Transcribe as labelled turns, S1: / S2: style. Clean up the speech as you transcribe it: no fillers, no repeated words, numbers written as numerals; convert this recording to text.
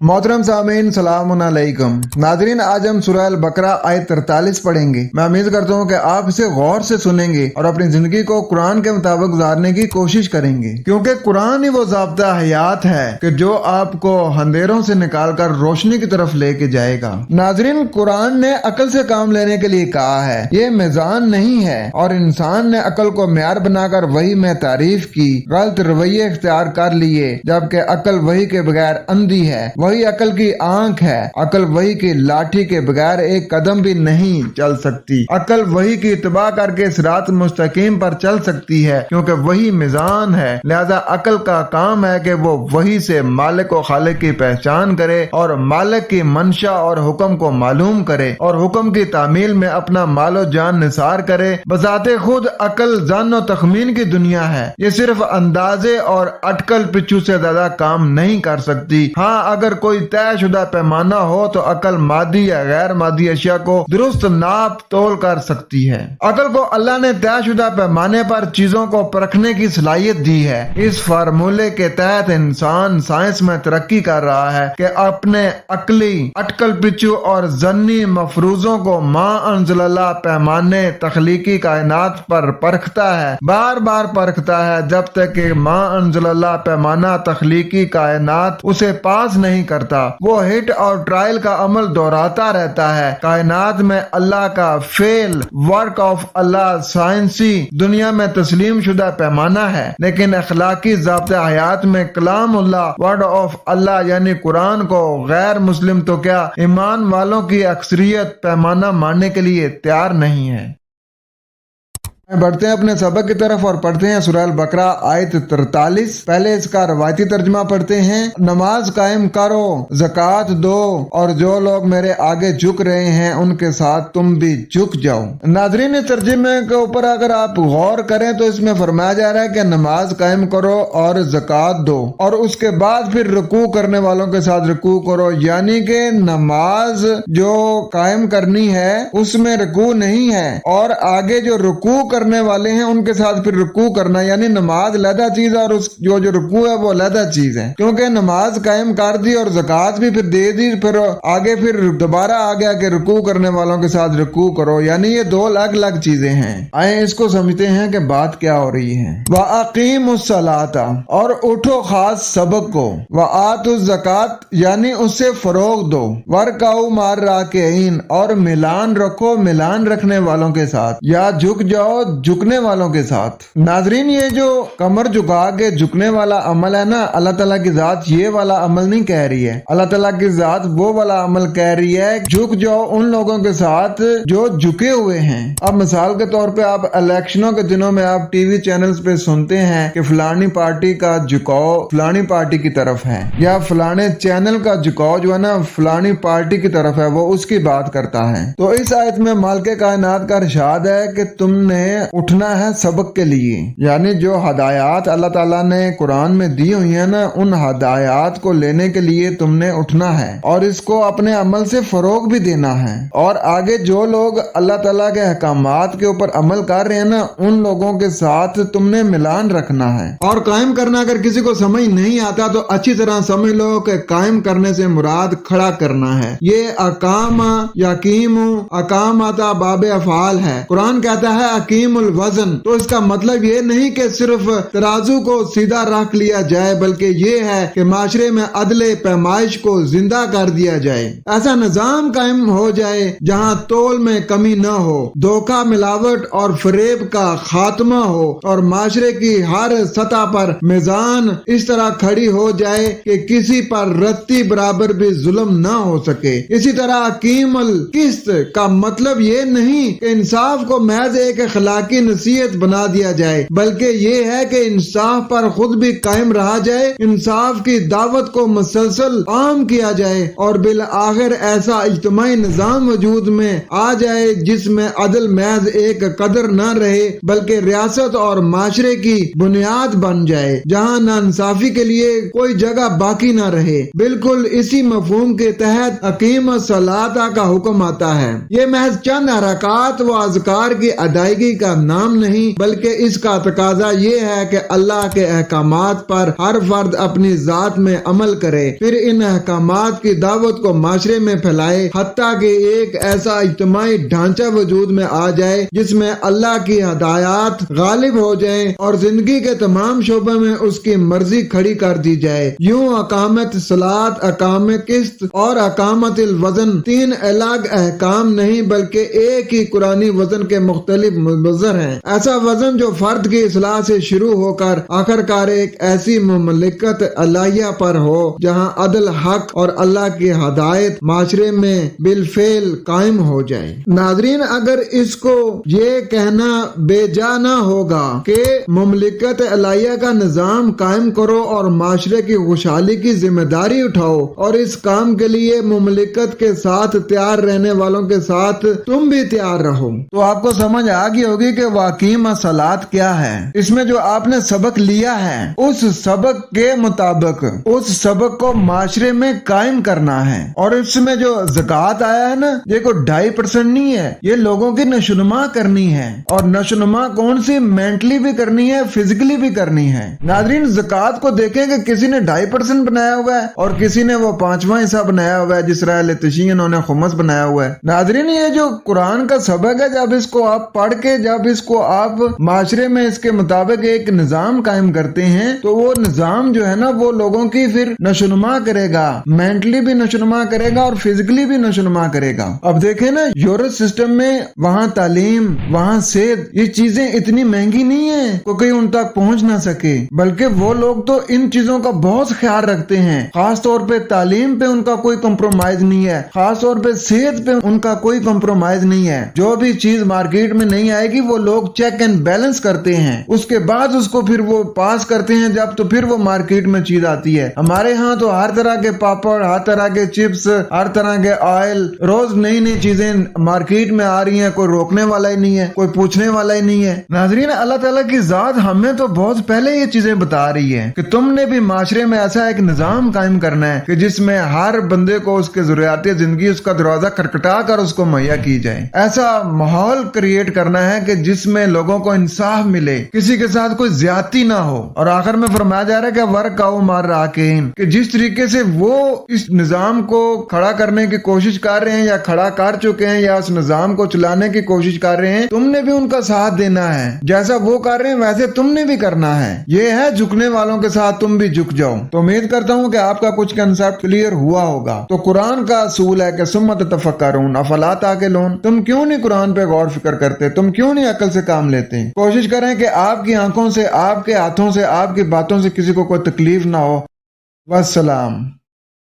S1: मोहतरम सामीन सलाम अलैकुम। नाजरीन, आज हम सूरह अल बकरा आयत 43 पढ़ेंगे। मैं उम्मीद करता हूँ कि आप इसे गौर से सुनेंगे और अपनी जिंदगी को कुरान के मुताबिक गुजारने की कोशिश करेंगे, क्योंकि कुरान ही वो ज़ाब्ता हयात है कि जो आपको अंधेरों से निकालकर रोशनी की तरफ लेके जाएगा। नाजरीन, कुरान ने अकल से काम लेने के लिए कहा है, ये मीज़ान नहीं है और इंसान ने अकल को म्यार बनाकर वही में तारीफ की, गलत रवैये इख्तियार कर लिए, जबकि अकल वही के बगैर अंधी है, वही अकल की आंख है। अकल वही की लाठी के बगैर एक कदम भी नहीं चल सकती। अकल वही की इत्तबा करके सिरात मुस्तकीम पर चल सकती है, क्योंकि वही मीज़ान है। लिहाजा अकल का काम है कि वो वही से मालिक और खालिक की पहचान करे और मालिक की मंशा और हुक्म को मालूम करे और हुक्म की तामील में अपना मालो जान निसार करे। बजाते खुद अकल जान और तखमीन की दुनिया है, ये सिर्फ अंदाजे और अटकल पिच्छू से ज्यादा काम नहीं कर सकती। हाँ, अगर कोई तयशुदा पैमाना हो तो अकल मादी या गैर मादी अशिया को दुरुस्त नाप तोल कर सकती है। अकल को अल्लाह ने तयशुदा पैमाने पर चीजों को परखने की सलाहियत दी है। इस फार्मूले के तहत इंसान साइंस में तरक्की कर रहा है कि अपने अकली अटकल पिच्छू और जन्नी मफरूजों को मां अंजलल्ला पैमाने तख्लीकी कायनात पर परखता है, बार बार परखता है, जब तक कि मां अंजलल्ला पैमाना तख्लीकी कायनात उसे पास नहीं करता। वो हिट और ट्रायल का अमल दोहराता रहता है। कायनात में अल्लाह का फेल वर्क ऑफ अल्लाह साइंसी दुनिया में तस्लीम शुदा पैमाना है, लेकिन अखलाकी ज़ाब्ते हयात में कलामुल्लाह वर्ड ऑफ अल्लाह यानी कुरान को गैर मुस्लिम तो क्या ईमान वालों की अक्सरियत पैमाना मानने के लिए तैयार नहीं है। बढ़ते हैं अपने सबक की तरफ और पढ़ते हैं सूरह अल बकरा आयत 43। पहले इसका रवायती तर्जुमा पढ़ते हैं। नमाज कायम करो, ज़कात दो और जो लोग मेरे आगे झुक रहे हैं उनके साथ तुम भी झुक जाओ। नाज़रीन, इस तर्जुमे के ऊपर अगर आप गौर करें तो इसमें फरमाया जा रहा है कि नमाज कायम करो और ज़कात दो और उसके बाद फिर रुकू करने वालों के साथ रुकू करो, यानी कि नमाज जो कायम करनी है उसमें रुकू नहीं है और आगे जो रुकू करने वाले हैं उनके साथ फिर रुकू करना, यानी नमाज लहदा चीज और उस जो रुकू है वो लहदा चीज है। क्योंकि नमाज कायम कर दी और ज़कात भी फिर दे दी, फिर आगे फिर दोबारा आ गया कि रुकू करने वालों के साथ रुकू करो, यानी ये दो अलग अलग चीजें हैं। आए इसको समझते हैं कि बात क्या हो रही है। व अकीमुस सलाता, और उठो खास सबक को, व आतुज़ ज़कात यानी उससे फरोग दो, वरकाऊ मार राकिईन, और मिलान रखो मिलान रखने वालों के साथ, या झुक जाओ झुकने वालों के साथ। नाजरीन, ये जो कमर झुका के झुकने वाला अमल है ना, अल्लाह ताला की जात ये वाला अमल नहीं कह रही है। अल्लाह ताला की जात वो वाला अमल कह रही है, झुक जाओ उन लोगों के साथ जो झुके हुए हैं। अब मिसाल के तौर पे आप इलेक्शनों के दिनों में आप टीवी चैनल्स पे सुनते हैं कि फलानी पार्टी का झुकाव फलानी पार्टी की तरफ है, या फलाने चैनल का झुकाव जो है ना फलानी पार्टी की तरफ है, वो उसकी बात करता है। तो इस आयत में मालिक कायनात का इरशाद है कि तुमने उठना है सबक के लिए, यानी जो हदायत अल्लाह ताला ने कुरान में दी हुई है ना, उन हदायत को लेने के लिए तुमने उठना है और इसको अपने अमल से फरोग भी देना है। और आगे जो लोग अल्लाह ताला के अहकामात के ऊपर अमल कर रहे हैं ना, उन लोगों के साथ तुमने मिलान रखना है और कायम करना। अगर किसी को समझ नहीं आता तो अच्छी तरह समझ लो कि कायम करने से मुराद खड़ा करना है। ये अकाम यकीम अकाम आता बाब अफाल है। कुरान कहता है अकीमुल वजन, तो इसका मतलब ये नहीं कि सिर्फ तराजू को सीधा रख लिया जाए, बल्कि ये है कि माशरे में अदले पैमाइश को जिंदा कर दिया जाए। ऐसा निजाम कायम हो जाए जहाँ तोल में कमी न हो, धोखा मिलावट और फरेब का खात्मा हो और माशरे की हर सतह पर मीज़ान इस तरह खड़ी हो जाए कि किसी पर रत्ती बराबर भी जुल्म न हो सके। इसी तरह अकीमुल किस्त का मतलब ये नहीं कि इंसाफ को महज एक अखलाकी नसीहत बना दिया जाए, बल्कि ये है कि इंसाफ पर खुद भी कायम रहा जाए, इंसाफ की दावत को मुसलसल आम किया जाए और बिल आखिर ऐसा इज्तिमाई निजाम वजूद में आ जाए जिसमें अदल महज एक कदर न रहे बल्कि रियासत और माशरे की बुनियाद बन जाए, जहाँ नाइंसाफी के लिए कोई जगह बाकी न रहे। बिल्कुल इसी मफहूम के तहत अकीम सलाता का हुक्म आता है। ये महज चंद हरकत व अज़कार की अदायगी का नाम नहीं, बल्कि इसका तकाजा ये है कि अल्लाह के अहकामात पर हर फर्द अपनी जात में अमल करे, फिर इन अहकामात की दावत को माशरे में फैलाए, हत्ता कि एक ऐसा इज्तिमाई ढांचा वजूद में आ जाए जिसमें अल्लाह की हदायत गालिब हो जाए और जिंदगी के तमाम शोबों में उसकी मर्जी खड़ी कर दी जाए। यूं अकामत सलात, अकाम किस्त और अकामत वजन तीन अलग अहकाम नहीं बल्कि एक ही कुरानी वजन के मुख्तलिफ मज़र हैं। ऐसा वजन जो फर्द की इस्लाह से शुरू होकर आखिरकार एक ऐसी मुमलिकत अल्लाहिया पर हो जहां अदल, हक और अल्लाह की हदायत माशरे में बिलफेल कायम हो जाए। नाज़रीन, अगर इसको ये कहना बेजा ना होगा कि मुमलिकत अल्लाहिया का निजाम कायम करो और माशरे की खुशहाली की जिम्मेदारी उठाओ और इस काम के लिए मुमलिकत के साथ तैयार रहने वालों के साथ तुम भी तैयार रहो, तो आपको समझ आ गई होगी कि वाकई मसलात क्या है। इसमें जो आपने सबक लिया है उस सबक के मुताबिक उस सबक को माशरे में कायम करना है। और इसमें जो ज़कात आया है ना, ये कोई 2.5% नहीं है, ये लोगों की नशोनुमा करनी है। और नशोनुमा कौन सी, मेंटली भी करनी है, फिजिकली भी करनी है। नाज़रीन, ज़कात को देखें कि किसी ने 2.5% बनाया हुआ है और किसी ने वो 5वां हिस्सा बनाया हुआ है, जिस उन्होंने खुमस बनाया हुआ है। नाज़रीन, ये जो कुरान का सबक है, जब इसको आप पढ़ के जब इसको आप माशरे में इसके मुताबिक एक निजाम कायम करते हैं तो वो निजाम जो है ना वो लोगों की फिर नशोनुमा करेगा, मेंटली भी नशोनुमा करेगा और फिजिकली भी नशोनुमा करेगा। अब देखें ना, यूरोप सिस्टम में वहाँ तालीम, वहाँ सेहत, ये चीजें इतनी महंगी नहीं है को कोई उन तक पहुँच ना सके, बल्कि वो लोग तो इन चीजों का बहुत ख्याल रखते हैं। खास तौर पे तालीम पे उनका कोई कॉम्प्रोमाइज नहीं है, खास तौर पे सेहत पे उनका कोई कॉम्प्रोमाइज नहीं है। जो भी चीज मार्केट में नहीं आएगी वो लोग चेक एंड बैलेंस करते हैं, उसके बाद उसको फिर वो पास करते हैं, जब तो फिर वो मार्केट में चीज आती है। हमारे यहाँ तो हर तरह के पापड़, हर तरह के चिप्स, हर तरह के ऑयल, रोज नई नई चीजें मार्केट में आ रही हैं, कोई रोकने वाला ही नहीं है, कोई पूछने वाला ही नहीं है। नाज़रीन, अल्लाह ताला की जात हमें तो बहुत पहले ये चीजें बता रही है कि तुमने भी माशरे में ऐसा एक निजाम कायम करना है कि जिसमें हर बंदे को उसके जरूरियाती जिंदगी उसका दरवाजा खटखटा कर उसको मुहैया की जाए। ऐसा माहौल क्रिएट करना है कि जिसमें लोगों को इंसाफ मिले, किसी के साथ कोई ज्यादती ना हो। और आखिर में फरमाया जा रहा है कि वर्क आओ मार राकीन, कि जिस तरीके से वो इस निजाम को खड़ा करने की कोशिश कर रहे हैं या खड़ा कर चुके हैं या उस निजाम को चलाने की कोशिश कर रहे हैं, तुमने भी उनका साथ देना है। जैसा वो कर रहे हैं वैसे तुमने भी करना है। ये है झुकने वालों के साथ तुम भी झुक जाओ। तो उम्मीद करता हूँ कि आपका कुछ कंसेप्ट क्लियर हुआ होगा। तो कुरान का असूल है कि सुम्मत तफक्करून अफला ताक़िलून, तुम क्यों नहीं कुरान पे गौर फिक्र करते, तुम क्यों नहीं अकल से काम लेते। कोशिश करें कि आपकी आंखों से, आपके हाथों से, आपकी बातों से किसी को कोई तकलीफ ना हो। वस्सलाम।